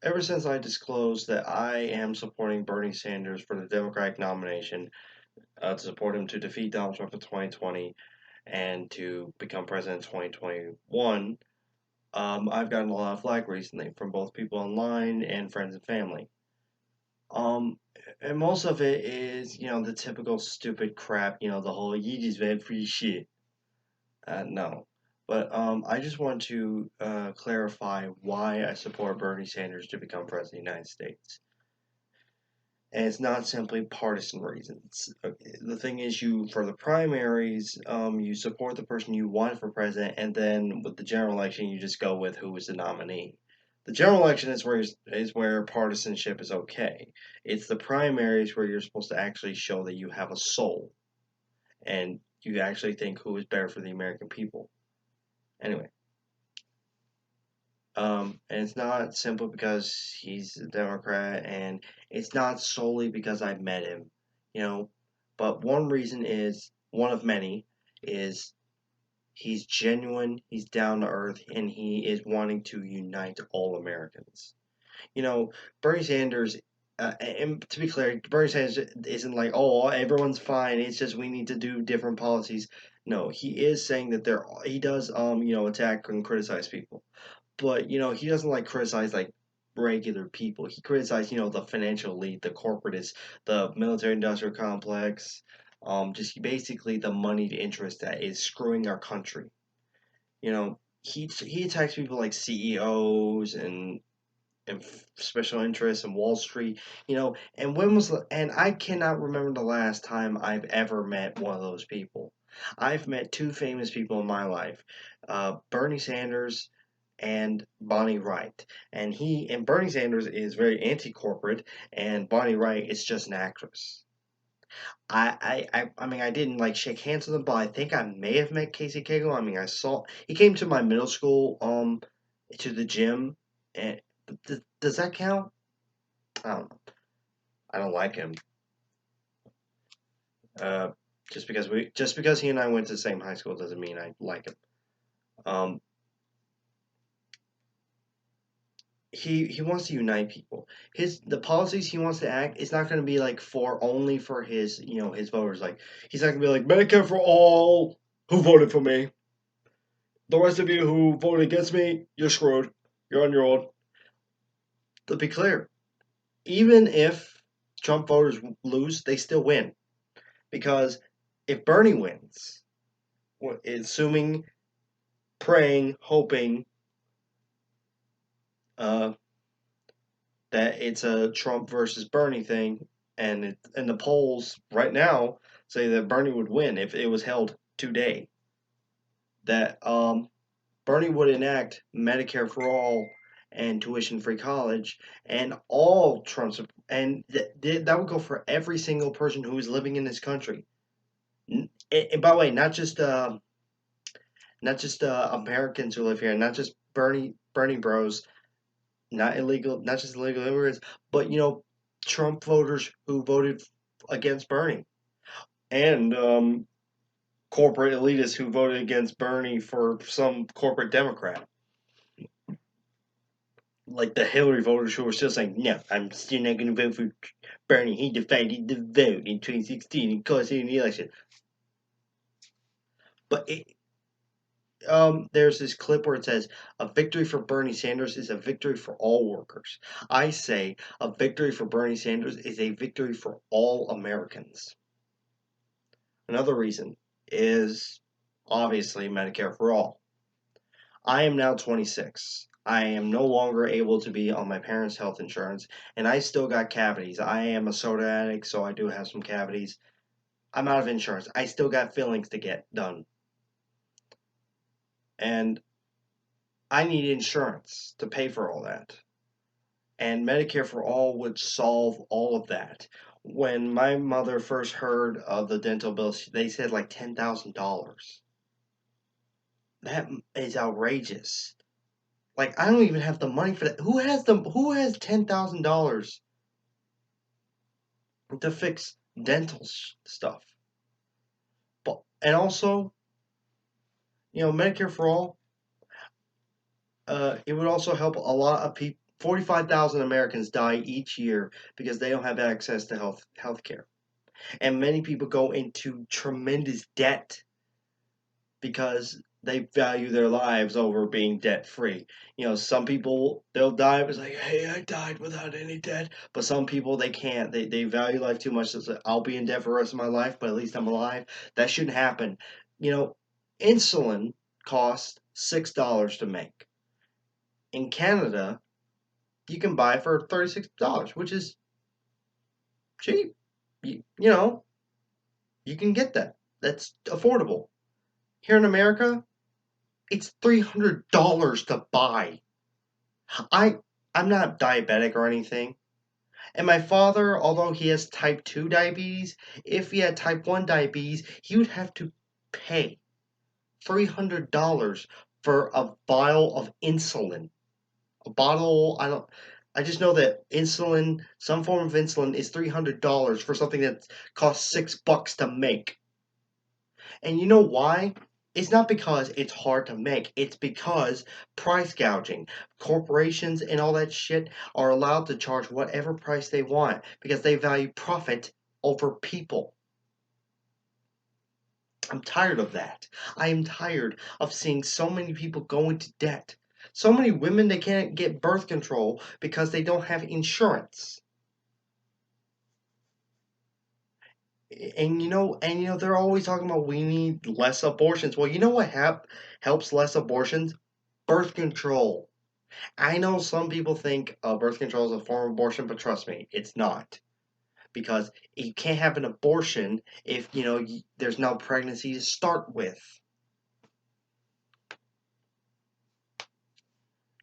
ever since I disclosed that I am supporting Bernie Sanders for the Democratic nomination, to support him to defeat Donald Trump in 2020 and to become president in 2021, I've gotten a lot of flack recently from both people online and friends and family. Um, and most of it is, the typical stupid crap, the whole "you just vote free shit." No. But I just want to clarify why I support Bernie Sanders to become president of the United States. And it's not simply partisan reasons. Okay, the thing is, for the primaries, you support the person you want for president, and then with the general election, you just go with who is the nominee. The general election is where partisanship is okay. It's the primaries where you're supposed to actually show that you have a soul and you actually think who is better for the American people. Anyway, and it's not simply because he's a Democrat, and it's not solely because I've met him, you know. But one of many, is he's genuine, he's down to earth, and he is wanting to unite all Americans. You know, Bernie Sanders, and to be clear, Bernie Sanders isn't like, oh, everyone's fine. It's just we need to do different policies. No, he is saying that he does, attack and criticize people, but he doesn't like criticize like regular people. He criticized the financial elite, the corporatists, the military industrial complex, just basically the moneyed interest that is screwing our country. He attacks people like CEOs and special interests and Wall Street. And I cannot remember the last time I've ever met one of those people. I've met two famous people in my life, Bernie Sanders and Bonnie Wright. And Bernie Sanders is very anti-corporate, and Bonnie Wright is just an actress. I mean, I didn't like shake hands with him, but I think I may have met Casey Cagle. I mean, I saw he came to my middle school, to the gym, and does that count? I don't know. I don't like him. Uh, just because he and I went to the same high school doesn't mean I like him. Um, he wants to unite people. The policies he wants to act is not going to be like for only for his voters. Like he's not going to be like Medicare for all who voted for me. The rest of you who voted against me, you're screwed. You're on your own. To be clear, even if Trump voters lose, they still win because if Bernie wins, assuming, praying, hoping, uh, that it's a Trump versus Bernie thing, and the polls right now say that Bernie would win if it was held today. That Bernie would enact Medicare for all and tuition-free college, and all Trump's and that would go for every single person who is living in this country. And by the way, not just Americans who live here, not just Bernie Bros, not just illegal immigrants, but Trump voters who voted against Bernie, and corporate elitists who voted against Bernie for some corporate Democrat, like the Hillary voters who were still saying, "No, I'm still not going to vote for Bernie. He divided the vote in 2016 and caused it in the election." But there's this clip where it says, "A victory for Bernie Sanders is a victory for all workers." I say a victory for Bernie Sanders is a victory for all Americans. Another reason is obviously Medicare for all. I am now 26. I am no longer able to be on my parents' health insurance, and I still got cavities. I am a soda addict, so I do have some cavities. I'm out of insurance. I still got fillings to get done. And I need insurance to pay for all that. And Medicare for all would solve all of that. When my mother first heard of the dental bills, they said like $10,000. That is outrageous. Like I don't even have the money for that. Who has $10,000 to fix dental stuff? But and also, Medicare for all, it would also help a lot of people 45,000 Americans die each year because they don't have access to health care. And many people go into tremendous debt because they value their lives over being debt free. Some people they'll die it's like, hey, I died without any debt. But some people they can't. They value life too much. It's like, I'll be in debt for the rest of my life, but at least I'm alive. That shouldn't happen. You know, insulin costs $6 to make. In Canada, you can buy it for $36, which is cheap. You know, you can get that. That's affordable. Here in America, it's $300 to buy. I I'm not diabetic or anything. And my father, although he has type 2 diabetes, if he had type 1 diabetes, he would have to pay $300 for a vial of insulin. A bottle, I just know that insulin, some form of insulin is $300 for something that costs $6 to make. And you know why? It's not because it's hard to make. It's because price gouging. Corporations and all that shit are allowed to charge whatever price they want because they value profit over people. I'm tired of that. I am tired of seeing so many people go into debt. So many women they can't get birth control because they don't have insurance. And they're always talking about we need less abortions. Well, you know what helps less abortions? Birth control. I know some people think birth control is a form of abortion, but trust me, it's not. Because you can't have an abortion if there's no pregnancy to start with.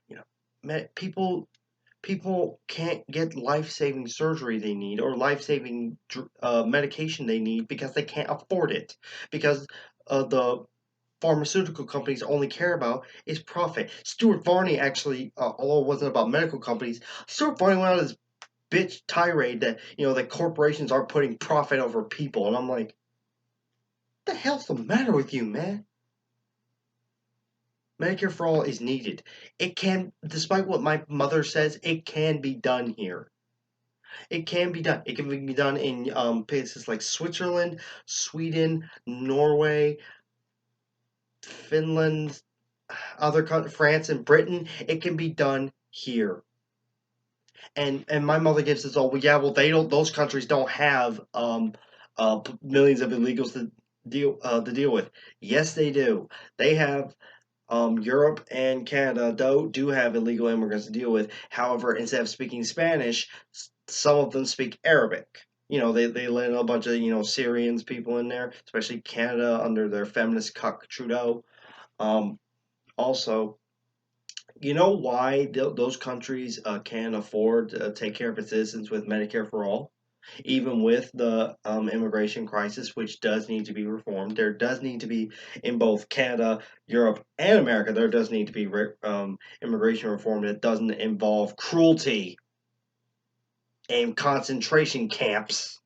You know, people can't get life-saving surgery they need or life-saving medication they need because they can't afford it. Because the pharmaceutical companies only care about is profit. Stuart Varney actually, although it wasn't about medical companies, Stuart Varney went on his bitch tirade that that corporations are putting profit over people, and I'm like, what the hell's the matter with you, man? Medicare for all is needed. It can, despite what my mother says, it can be done here. It can be done. It can be done in places like Switzerland, Sweden, Norway, Finland, other countries, France and Britain. It can be done here. And my mother gives us all. Well, yeah, well, they don't. Those countries don't have millions of illegals to deal with. Yes, they do. They have Europe and Canada do have illegal immigrants to deal with. However, instead of speaking Spanish, some of them speak Arabic. They let a bunch of Syrians people in there, especially Canada under their feminist cuck Trudeau. Um, Also, you know why those countries can afford to take care of its citizens with Medicare for all? Even with the immigration crisis, which does need to be reformed, there does need to be, in both Canada, Europe, and America, there does need to be immigration reform that doesn't involve cruelty and concentration camps.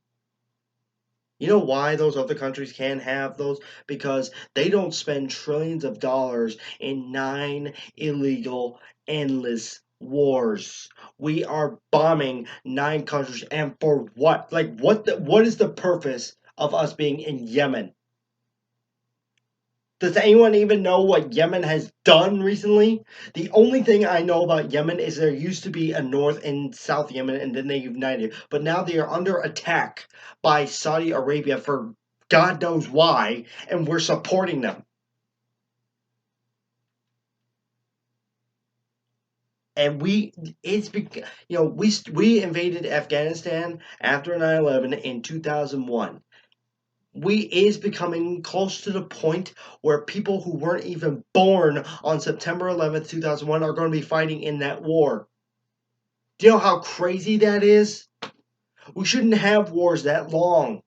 You know why those other countries can have those? Because they don't spend trillions of dollars in 9 illegal, endless wars. We are bombing 9 countries, and for what? Like, what is the purpose of us being in Yemen? Does anyone even know what Yemen has done recently? The only thing I know about Yemen is there used to be a North and South Yemen and then they united. But now they are under attack by Saudi Arabia for God knows why, and we're supporting them. And we invaded Afghanistan after 9/11 in 2001. Is becoming close to the point where people who weren't even born on September 11th, 2001 are going to be fighting in that war. Do you know how crazy that is? We shouldn't have wars that long.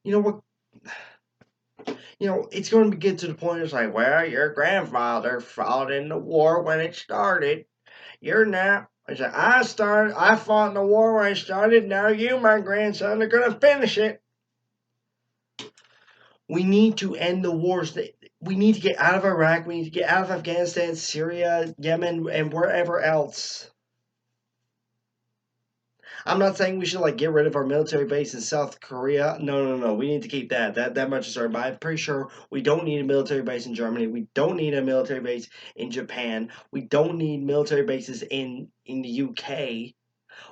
You know what? It's going to get to the point it's like, well, your grandfather fought in the war when it started. You're not. I fought in the war when it started. Now you, my grandson, are going to finish it. We need to end the wars. We need to get out of Iraq. We need to get out of Afghanistan, Syria, Yemen, and wherever else. I'm not saying we should like get rid of our military base in South Korea. No, no, no. We need to keep that. That much is certain. But I'm pretty sure we don't need a military base in Germany. We don't need a military base in Japan. We don't need military bases in the UK.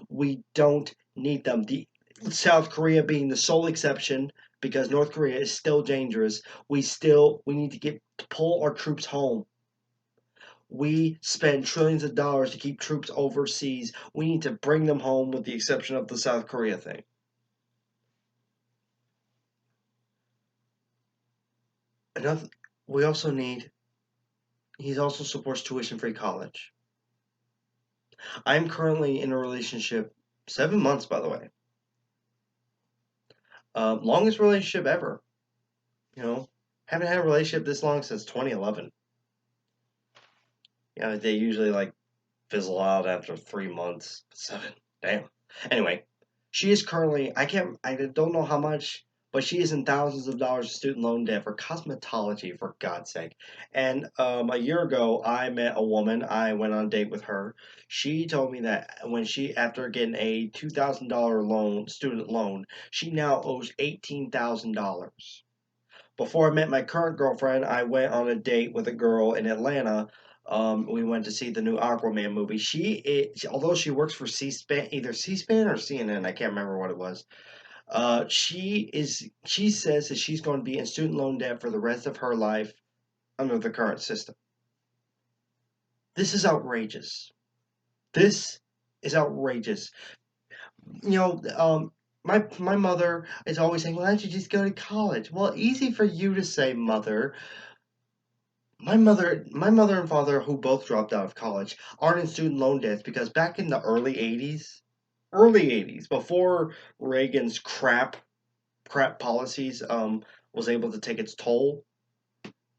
We don't need them. The South Korea being the sole exception because North Korea is still dangerous. We need to get to pull our troops home. We spend trillions of dollars to keep troops overseas. We need to bring them home with the exception of the South Korea thing. Another we also need he also supports tuition free college. I'm currently in a relationship 7 months by the way. Longest relationship ever. You know, haven't had a relationship this long since 2011. They usually like fizzle out after 3 months. Seven. Damn. Anyway, she is currently I don't know how much, but she is in thousands of dollars of student loan debt for cosmetology for God's sake. And a year ago I met a woman, I went on a date with her. She told me that when she after getting a $2,000 student loan, she now owes $18,000. Before I met my current girlfriend, I went on a date with a girl in Atlanta. We went to see the new Aquaman movie. Although she works for C-SPAN, either C-SPAN or CNN, I can't remember what it was. She says that she's going to be in student loan debt for the rest of her life under the current system. This is outrageous. This is outrageous. You know, my mother is always saying, "Why don't you just go to college?" Well, easy for you to say, mother. My mother and father, who both dropped out of college, aren't in student loan debts because back in the early '80s, before Reagan's crap policies was able to take its toll,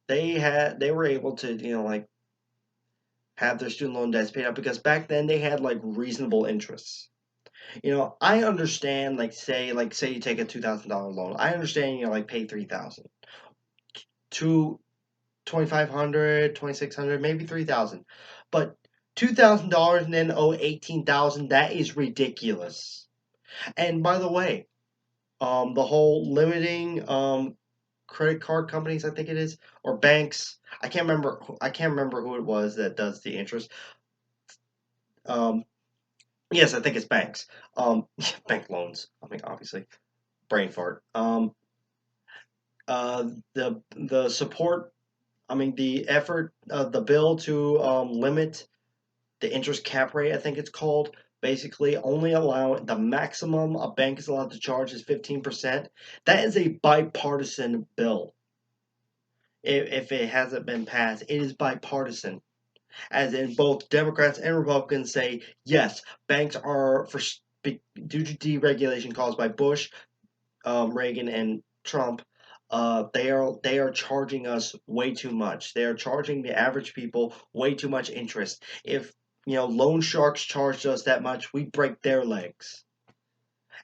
they were able to like have their student loan debts paid up because back then they had like reasonable interests. I understand like say you take a $2,000 loan. I understand like pay 3,000 to 2,500, 2,600, maybe 3,000. But $2,000 and then owe 18,000, that is ridiculous. And by the way, the whole limiting credit card companies, I think it is, or banks, I can't remember who it was that does the interest. Um yes, I think it's banks. Bank loans. I mean, obviously, brain fart. The support I mean, the effort, the bill to limit the interest cap rate, I think it's called, basically only allow the maximum a bank is allowed to charge is 15%. That is a bipartisan bill. If it hasn't been passed, it is bipartisan. As in both Democrats and Republicans say, yes, banks are due to deregulation caused by Bush, Reagan, and Trump. They are charging us way too much. They are charging the average people way too much interest. If loan sharks charged us that much, we'd break their legs.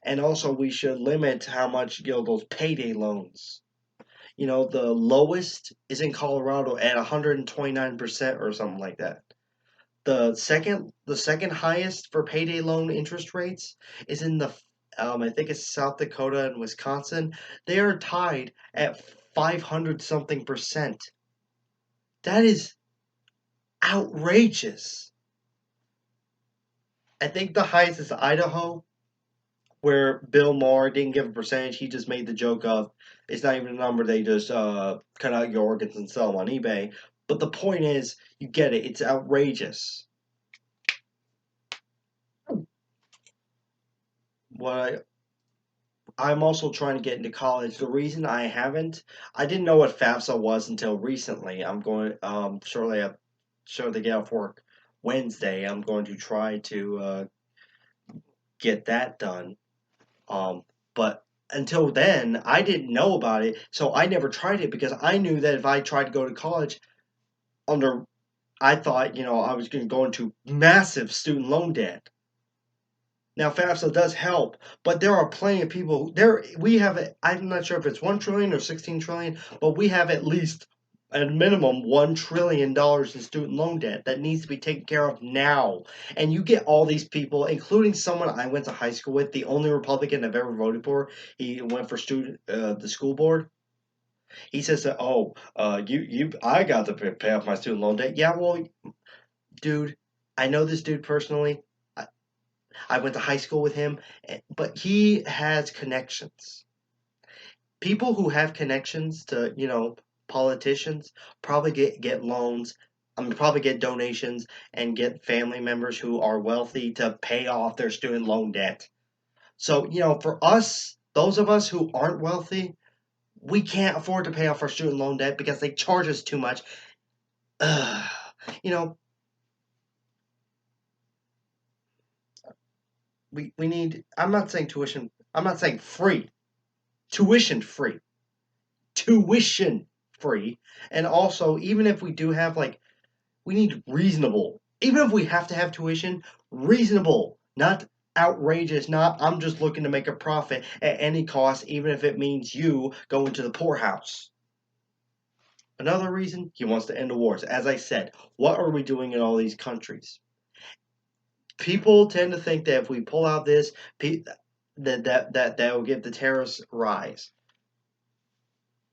And also, we should limit how much those payday loans. The lowest is in Colorado at 129% or something like that. The second highest for payday loan interest rates is in the I think it's South Dakota and Wisconsin. They are tied at 500 something percent. That is outrageous. I think the highest is Idaho, where Bill Maher didn't give a percentage. He just made the joke of it's not even a number. They just cut out your organs and sell them on eBay. But the point is, you get it. It's outrageous. What I'm also trying to get into college. The reason I didn't know what FAFSA was until recently. I'm going shortly get off work Wednesday. I'm going to try to get that done. Um, but until then, I didn't know about it, so I never tried it because I knew that if I tried to go to college under, I thought I was going to go into massive student loan debt. Now FAFSA does help, but there are plenty of people there. We have it. I'm not sure if it's 1 trillion or 16 trillion, but we have at least at minimum $1 trillion in student loan debt that needs to be taken care of now. And you get all these people, including someone I went to high school with, the only Republican I've ever voted for. He went for the school board. He says that, oh, I got to pay off my student loan debt. Yeah, well, dude, I know this dude personally. I, I went to high school with him, but he has connections. People who have connections to, politicians probably get loans. I mean, probably get donations and get family members who are wealthy to pay off their student loan debt. So, for us, those of us who aren't wealthy, we can't afford to pay off our student loan debt because they charge us too much. Ugh. You know, we need, I'm not saying tuition, I'm not saying free, tuition free, tuition free. And also, even if we do have, like, we need reasonable. Even if we have to have tuition, reasonable, not outrageous, not I'm just looking to make a profit at any cost, even if it means you going to the poorhouse. Another reason he wants to end the wars. As I said, what are we doing in all these countries? People tend to think that if we pull out this, that will give the terrorists rise.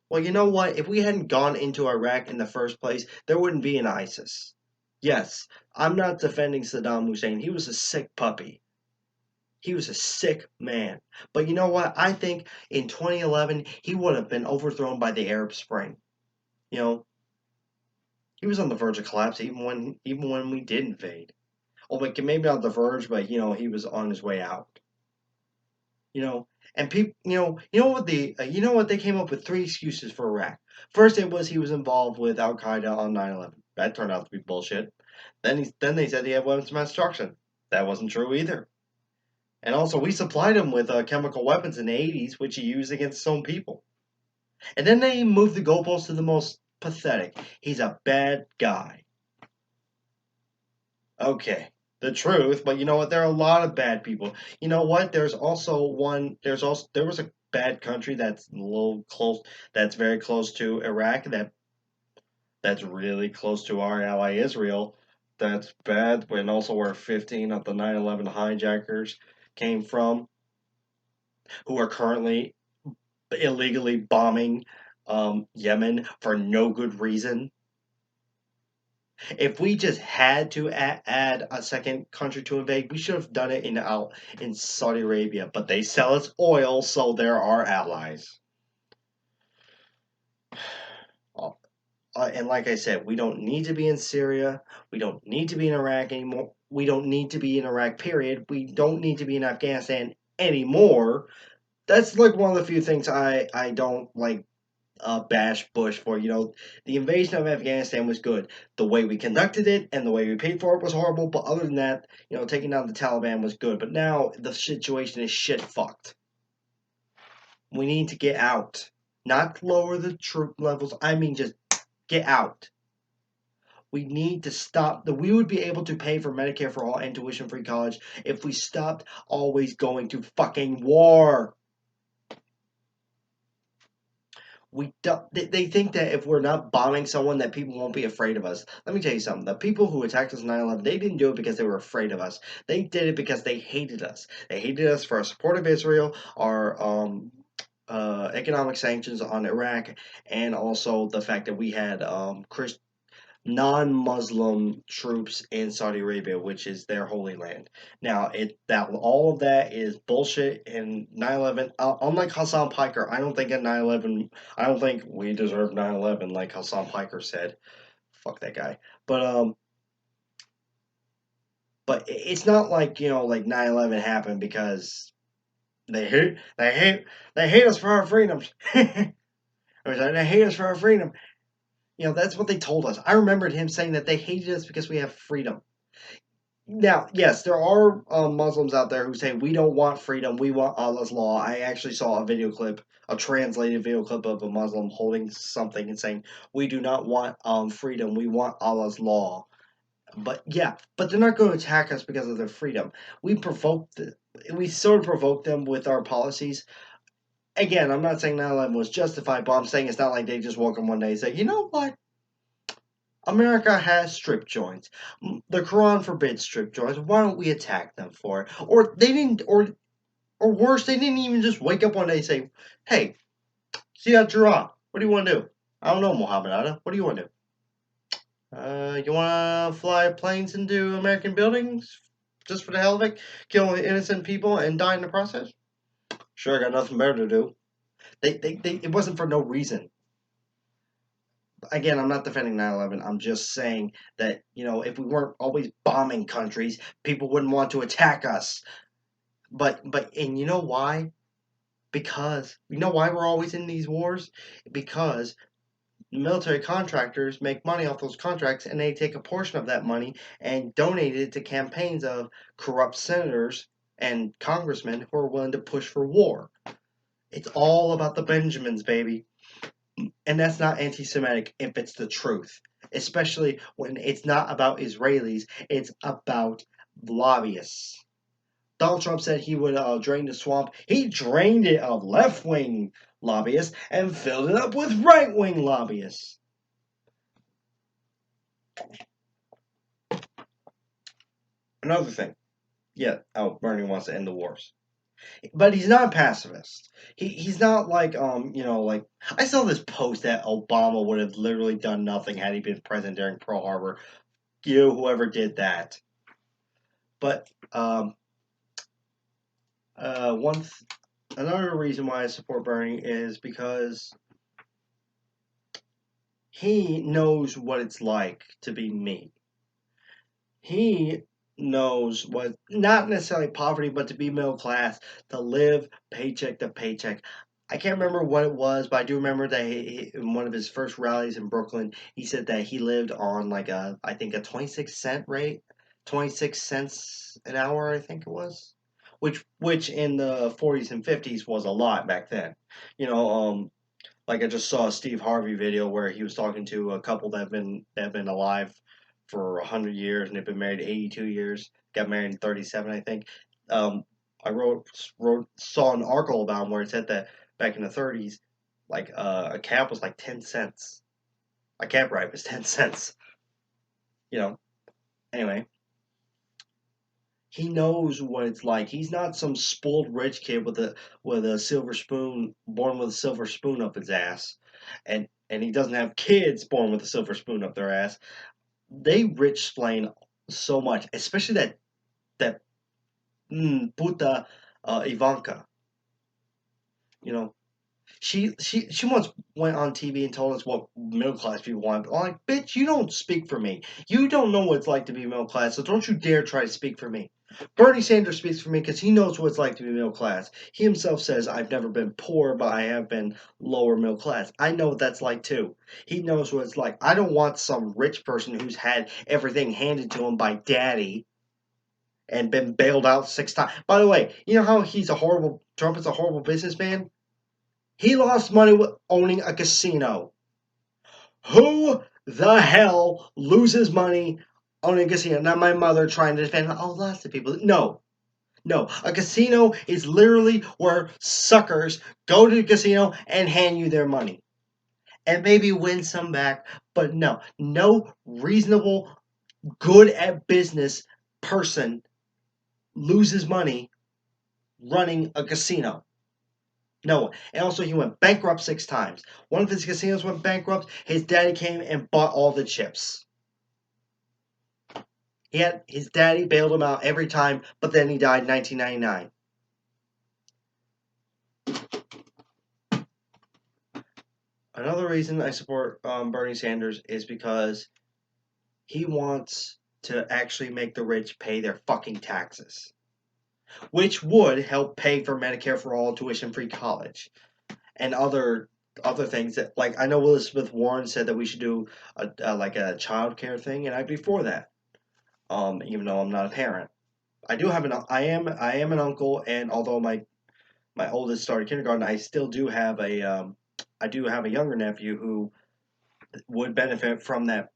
Well, you know what? If we hadn't gone into Iraq in the first place, there wouldn't be an ISIS. Yes, I'm not defending Saddam Hussein. He was a sick puppy. He was a sick man. But you know what? I think in 2011 he would have been overthrown by the Arab Spring. You know, he was on the verge of collapse even when we did invade. Oh, but maybe not the verge, but he was on his way out. You know, and people, what they came up with three excuses for Iraq. First, it was he was involved with Al Qaeda on 9/11. That turned out to be bullshit. Then they said he had weapons of mass destruction. That wasn't true either. And also, we supplied him with chemical weapons in the 80s, which he used against his own people. And then they moved the goalposts to the most pathetic. He's a bad guy. Okay, the truth, but you know what? There are a lot of bad people. You know what? There was a bad country that's a little close, that's very close to Iraq, that's really close to our ally Israel. That's bad, and also where 15 of the 9/11 hijackers came from, who are currently illegally bombing Yemen for no good reason. If we just had to add a second country to invade, we should have done it in Saudi Arabia. But they sell us oil, so they're our allies. And like I said, we don't need to be in Syria. We don't need to be in Iraq anymore. We don't need to be in Iraq, period. We don't need to be in Afghanistan anymore. That's like one of the few things I don't like bash Bush for. The invasion of Afghanistan was good. The way we conducted it and the way we paid for it was horrible. But other than that, taking down the Taliban was good. But now the situation is shit fucked. We need to get out. Not lower the troop levels. I mean, just get out. We need to stop. We would be able to pay for Medicare for all and tuition free college if we stopped always going to fucking war. We don't, they think that if we're not bombing someone that people won't be afraid of us. Let me tell you something. The people who attacked us in 9/11, they didn't do it because they were afraid of us. They did it because they hated us. They hated us for our support of Israel, our economic sanctions on Iraq, and also the fact that we had non-Muslim troops in Saudi Arabia, which is their holy land. Now, that all of that is bullshit. And 9/11, unlike Hassan Piker, I don't think at 9/11, I don't think we deserve 9/11 like Hassan Piker said. Fuck that guy. But it's not like like 9/11 happened because they hate us for our freedoms. They hate us for our freedom. That's what they told us. I remembered him saying that they hated us because we have freedom. Now, yes, there are Muslims out there who say we don't want freedom, we want Allah's law. I actually saw a video clip, a translated video clip of a Muslim holding something and saying we do not want freedom, we want Allah's law. But yeah, but they're not going to attack us because of their freedom. We sort of provoked them with our policies. Again, I'm not saying 9/11 was justified, but I'm saying it's not like they just woke up one day and said, you know what? America has strip joints. The Quran forbids strip joints. Why don't we attack them for it? Or they didn't, or worse, they didn't even just wake up one day and say, "Hey, Ziad Jarrah, what do you want to do?" I don't know, Muhammad Atta. What do you want to do? You want to fly planes into American buildings just for the hell of it, kill innocent people and die in the process? Sure, I got nothing better to do. It wasn't for no reason. Again, I'm not defending 9/11. I'm just saying that, if we weren't always bombing countries, people wouldn't want to attack us. And you know why? Because you know why we're always in these wars? Because military contractors make money off those contracts, and they take a portion of that money and donate it to campaigns of corrupt senators and congressmen who are willing to push for war. It's all about the Benjamins, baby. And that's not anti Semitic if it's the truth. Especially when it's not about Israelis, it's about lobbyists. Donald Trump said he would drain the swamp. He drained it of left wing lobbyists and filled it up with right wing lobbyists. Another thing. Yeah, Bernie wants to end the wars. But he's not a pacifist. He's not like like I saw this post that Obama would have literally done nothing had he been president during Pearl Harbor. Whoever did that. But one another reason why I support Bernie is because he knows what it's like to be me. He knows what not necessarily poverty, but to be middle class, to live paycheck to paycheck. I can't remember what it was, but I do remember that in one of his first rallies in Brooklyn, he said that he lived on like I think a 26-cent rate, 26 cents an hour, I think it was, which in the 40s and 50s was a lot back then. You know, like I just saw a Steve Harvey video where he was talking to a couple that have been alive for 100 years and they've been married 82 years. Got married in 37, I think. I saw an article about him where it said that back in the 30s, like a cab was like 10 cents. A cab ride was 10 cents. You know. Anyway, he knows what it's like. He's not some spoiled rich kid with a silver spoon, born with a silver spoon up his ass, and he doesn't have kids born with a silver spoon up their ass. They rich explain so much, especially that puta Ivanka. You know, she once went on TV and told us what middle class people want. I'm like, bitch, you don't speak for me. You don't know what it's like to be middle class, so don't you dare try to speak for me. Bernie Sanders speaks for me because he knows what it's like to be middle class. He himself says, I've never been poor, but I have been lower middle class. I know what that's like too. He knows what it's like. I don't want some rich person who's had everything handed to him by daddy and been bailed out 6 times. By the way, you know how Trump is a horrible businessman? He lost money with owning a casino. Who the hell loses money owning a casino? Not my mother trying to defend, oh, lots of people. No, no. A casino is literally where suckers go to the casino and hand you their money. And maybe win some back, but no reasonable, good at business person loses money running a casino. No one. And also, he went bankrupt 6 times. One of his casinos went bankrupt. His daddy came and bought all the chips. His daddy bailed him out every time, but then he died in 1999. Another reason I support Bernie Sanders is because he wants to actually make the rich pay their fucking taxes, which would help pay for Medicare for all, tuition-free college, and other things that, like, I know Elizabeth Warren said that we should do like a child care thing, and I'd be for that. Even though I'm not a parent, I am an uncle, and although my oldest started kindergarten, I do have a younger nephew who would benefit from that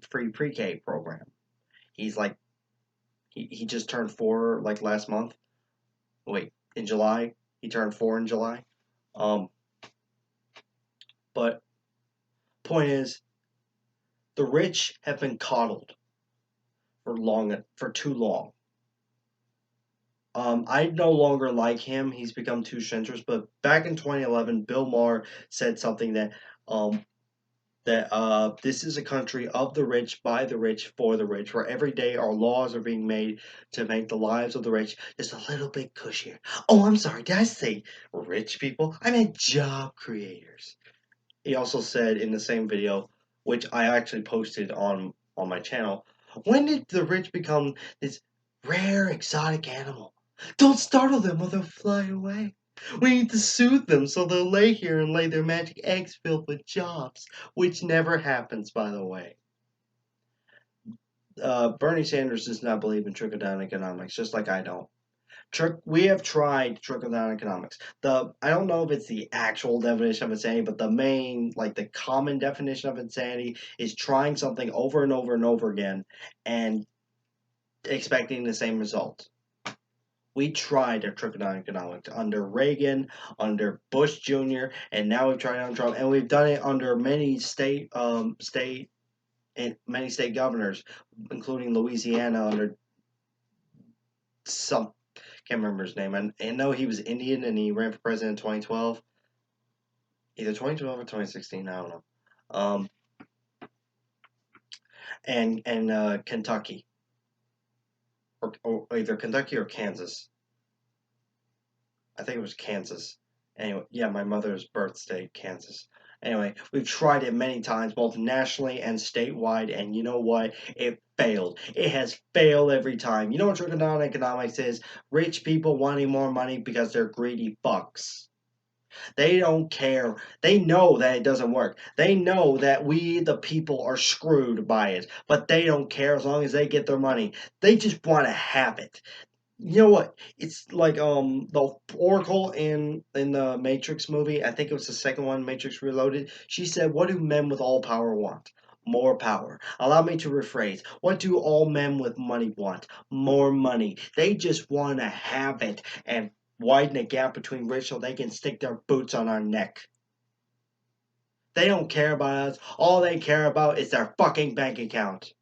free pre-K program. He's like he just turned 4 like last month. Wait, in July he turned 4 in July. Um, but point is, The rich have been coddled for too long. I no longer like him. He's become too centrist. But back in 2011, Bill Maher said something um, that this is a country of the rich, by the rich, for the rich, where every day our laws are being made to make the lives of the rich just a little bit cushier. Oh, I'm sorry, did I say rich people? I meant job creators. He also said in the same video, which I actually posted on my channel, when did the rich become this rare exotic animal? Don't startle them or they'll fly away. We need to soothe them so they'll lay here and lay their magic eggs filled with jobs, which never happens, by the way. Bernie Sanders does not believe in trickle down economics, just like I don't. We have tried trickle down economics. I don't know if it's the actual definition of insanity, but the main, like the common definition of insanity is trying something over and over and over again and expecting the same result. We tried a trickle down economics under Reagan, under Bush Jr., and now we've tried it on Trump, and we've done it under many state governors, including Louisiana under some can't remember his name. I know he was Indian and he ran for president in 2012, either 2012 or 2016. I don't know. Um, and Kentucky, or either Kentucky or Kansas. I think it was Kansas. Anyway, yeah, my mother's birth state, Kansas. Anyway, we've tried it many times, both nationally and statewide, and you know what? It failed. It has failed every time. You know what trickle down economics is? Rich people wanting more money because they're greedy fucks. They don't care. They know that it doesn't work. They know that we, the people, are screwed by it, but they don't care as long as they get their money. They just want to have it. You know what? It's like the Oracle in the Matrix movie. I think it was the second one, Matrix Reloaded. She said, "What do men with all power want? More power." Allow me to rephrase. What do all men with money want? More money. They just want to have it and widen the gap between rich so they can stick their boots on our neck. They don't care about us. All they care about is their fucking bank account.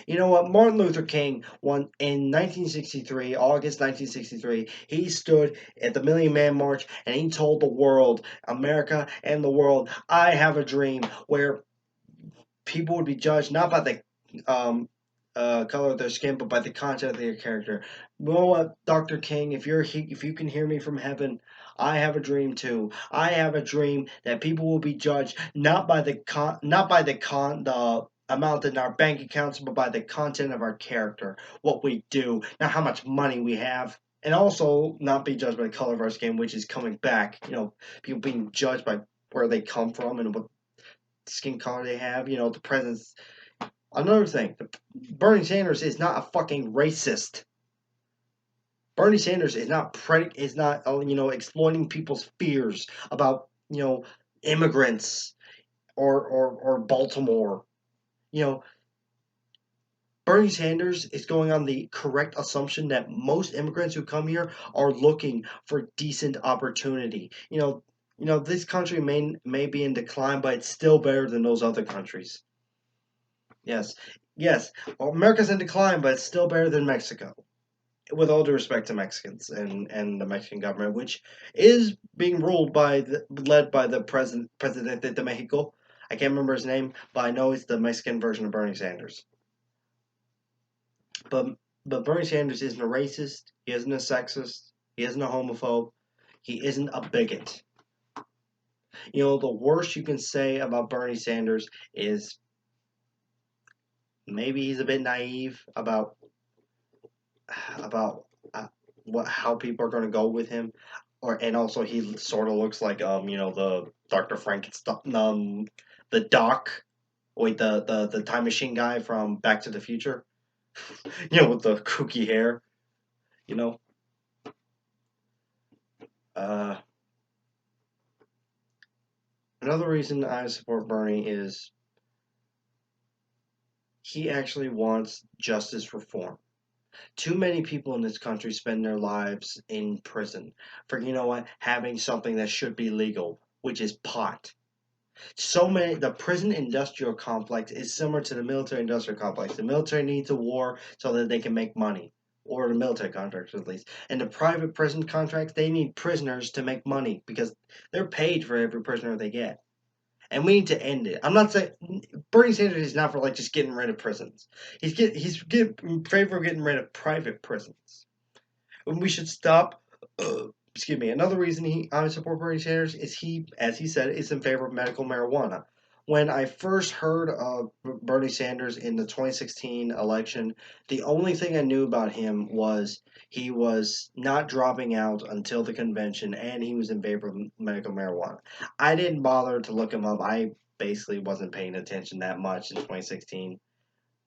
You know what? Martin Luther King won in 1963, August 1963. He stood at the Million Man March and he told the world, America and the world, I have a dream where people would be judged not by the color of their skin, but by the content of their character. You know what, Dr. King? If you can hear me from heaven, I have a dream too. I have a dream that people will be judged not by the amount in our bank accounts, but by the content of our character, what we do, not how much money we have. And also not be judged by the color of our skin, which is coming back. You know, people being judged by where they come from and what skin color they have. You know, the president's. Another thing, Bernie Sanders is not a fucking racist. Bernie Sanders is not exploiting people's fears about immigrants or Baltimore. You know, Bernie Sanders is going on the correct assumption that most immigrants who come here are looking for decent opportunity. This country may be in decline, but it's still better than those other countries. Yes, yes, America's in decline, but it's still better than Mexico. With all due respect to Mexicans and the Mexican government, which is being led by the Presidente de Mexico. I can't remember his name, but I know it's the Mexican version of Bernie Sanders. But but Bernie Sanders isn't a racist. He isn't a sexist. He isn't a homophobe. He isn't a bigot. The worst you can say about Bernie Sanders is maybe he's a bit naive about how people are going to go with him, and also he sort of looks like the Dr. Frankenstein, the Doc, wait, the time machine guy from Back to the Future, with the kooky hair, you know. Uh, Another reason I support Bernie is he actually wants justice reform. Too many people in this country spend their lives in prison for, having something that should be legal, which is pot. The prison industrial complex is similar to the military industrial complex. The military needs a war so that they can make money, or the military contracts at least. And the private prison contracts, they need prisoners to make money because they're paid for every prisoner they get. And we need to end it. I'm not saying Bernie Sanders is not for like just getting rid of prisons. He's in favor of getting rid of private prisons. And we should stop. Excuse me. Another reason I support Bernie Sanders is as he said, is in favor of medical marijuana. When I first heard of Bernie Sanders in the 2016 election, the only thing I knew about him was he was not dropping out until the convention, and he was in favor of medical marijuana. I didn't bother to look him up. I basically wasn't paying attention that much in 2016,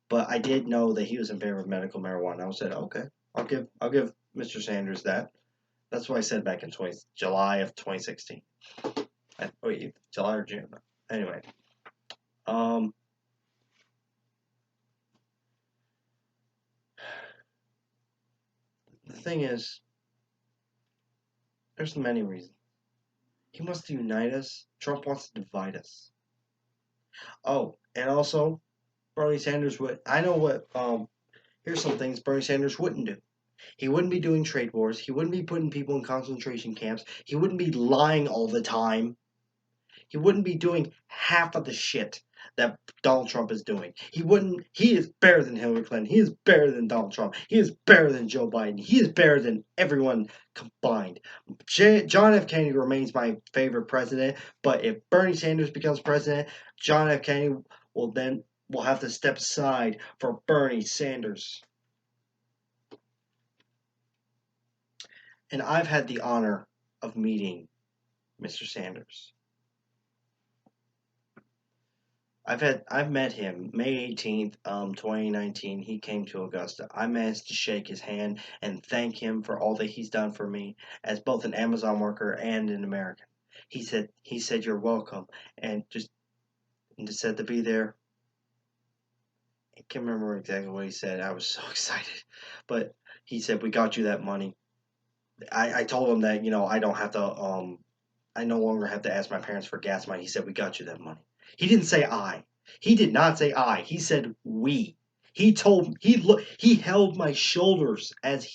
but I did know that he was in favor of medical marijuana. I said, okay, I'll give Mr. Sanders that. That's what I said back in July of 2016. Wait, July or June? Anyway, um, the thing is, there's many reasons. He wants to unite us. Trump wants to divide us. Oh, and also, Bernie Sanders would. I know what. Here's some things Bernie Sanders wouldn't do. He wouldn't be doing trade wars. He wouldn't be putting people in concentration camps. He wouldn't be lying all the time. He wouldn't be doing half of the shit that Donald Trump is doing. He is better than Hillary Clinton. He is better than Donald Trump. He is better than Joe Biden. He is better than everyone combined. John F. Kennedy remains my favorite president, but if Bernie Sanders becomes president, John F. Kennedy will have to step aside for Bernie Sanders. And I've had the honor of meeting Mr. Sanders. I've met him May 18th, 2019. He came to Augusta. I managed to shake his hand and thank him for all that he's done for me as both an Amazon worker and an American. He said you're welcome and just said to be there. I can't remember exactly what he said. I was so excited. But he said we got you that money. I told him that, I don't have to I no longer have to ask my parents for gas money. He said, "We got you that money." He didn't say I. He did not say I. He said we. He held my shoulders as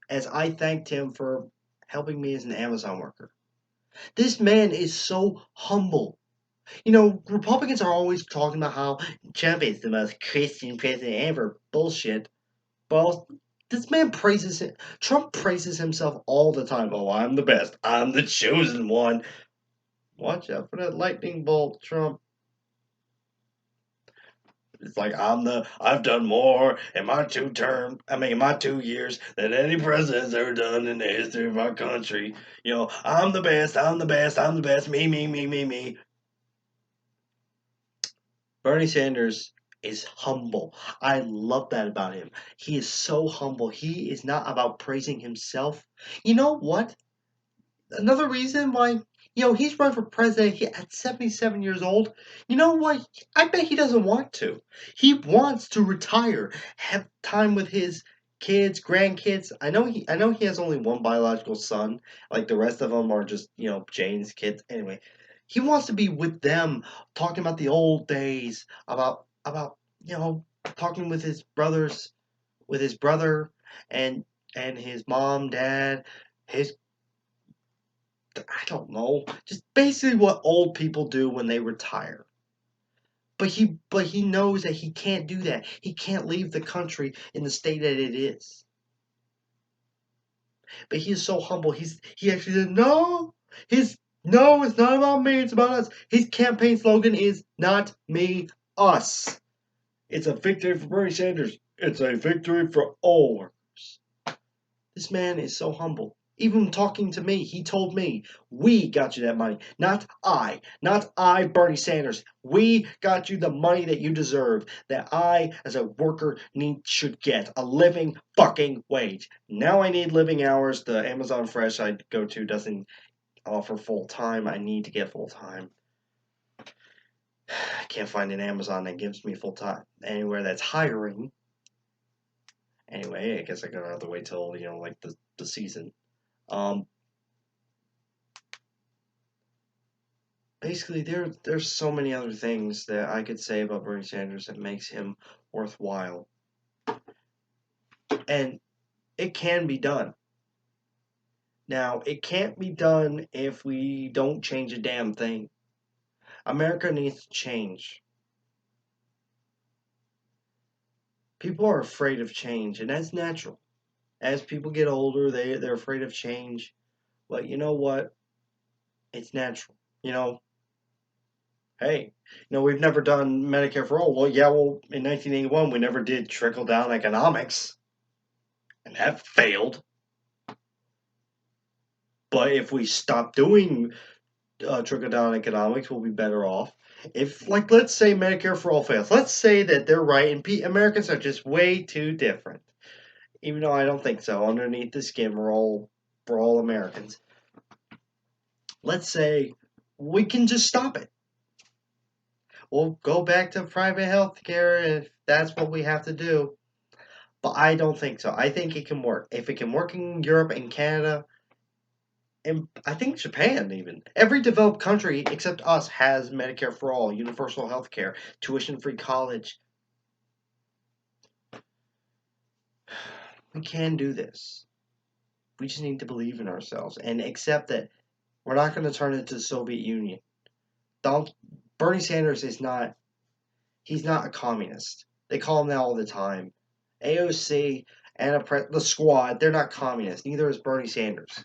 I thanked him for helping me as an Amazon worker. This man is so humble. Republicans are always talking about how Trump is the most Christian president ever. Bullshit. Well, this man praises him. Trump praises himself all the time. Oh, I'm the best. I'm the chosen one. Watch out for that lightning bolt, Trump. It's like I've done more in my 2 years than any president's ever done in the history of our country. I'm the best, I'm the best, I'm the best, me, me, me, me, me. Bernie Sanders is humble. I love that about him. He is so humble. He is not about praising himself. You know what? Another reason why he's run for president at 77 years old. You know what? I bet he doesn't want to. He wants to retire, have time with his kids, grandkids. I know he has only one biological son. Like the rest of them are just Jane's kids. Anyway, he wants to be with them, talking about the old days, about talking with his brothers, with his brother and his mom, dad, his I don't know, just basically what old people do when they retire. But he knows that he can't do that. He can't leave the country in the state that it is. But he is so humble. He actually said, no, no, it's not about me, it's about us. His campaign slogan is not me, us. It's a victory for Bernie Sanders. It's a victory for all workers. This man is so humble. Even talking to me, he told me, we got you that money. Not I, Bernie Sanders. We got you the money that you deserve, that I, as a worker, should get. A living fucking wage. Now I need living hours. The Amazon Fresh I go to doesn't offer full time. I need to get full time. I can't find an Amazon that gives me full time. Anywhere that's hiring. Anyway, I guess I'm gonna have to wait till, like the season. Um, basically there's so many other things that I could say about Bernie Sanders that makes him worthwhile. And it can be done. Now, it can't be done if we don't change a damn thing. America needs to change. People are afraid of change, and that's natural. As people get older, they're afraid of change. But you know what? It's natural. Hey, we've never done Medicare for all. Well, yeah, in 1981, we never did trickle down economics, and that failed. But if we stop doing trickle down economics, we'll be better off. If, like, let's say Medicare for all fails, let's say that they're right and Americans are just way too different. Even though I don't think so. Underneath the skin, we're all Americans. Let's say we can just stop it. We'll go back to private health care if that's what we have to do. But I don't think so. I think it can work. If it can work in Europe and Canada, and I think Japan even. Every developed country except us has Medicare for all, universal health care, tuition-free college. We can do this. We just need to believe in ourselves and accept that we're not going to turn into the Soviet Union. Bernie Sanders is not, he's not a communist. They call him that all the time. AOC and the squad, they're not communists. Neither is Bernie Sanders.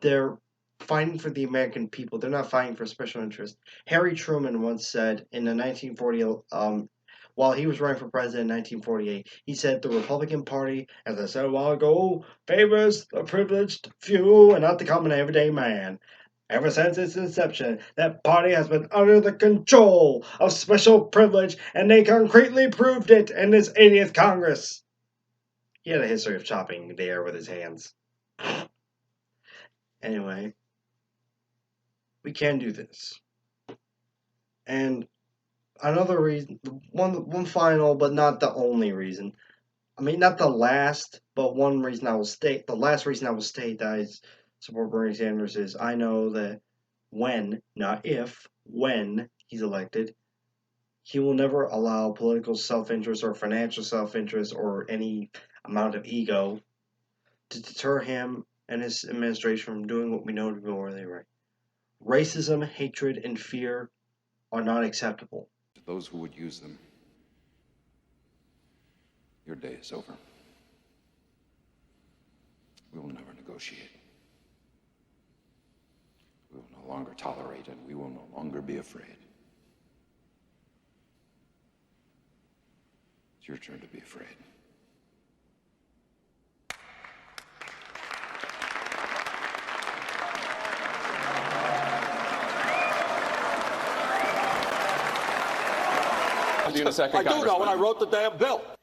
They're fighting for the American people. They're not fighting for special interests. Harry Truman once said in the 1940, while he was running for president in 1948, he said the Republican Party, as I said a while ago, favors the privileged few and not the common everyday man. Ever since its inception, that party has been under the control of special privilege, and they concretely proved it in this 80th Congress. He had a history of chopping the air with his hands. Anyway, we can do this. And another reason, one final, but not the only reason. I mean, not the last, but one reason I will state. The last reason I will state that I support Bernie Sanders is I know that when, not if, when he's elected, he will never allow political self-interest or financial self-interest or any amount of ego to deter him and his administration from doing what we know to be morally right. Racism, hatred, and fear are not acceptable. To those who would use them, your day is over. We will never negotiate. We will no longer tolerate, and we will no longer be afraid. It's your turn to be afraid. I do know when I wrote the damn bill.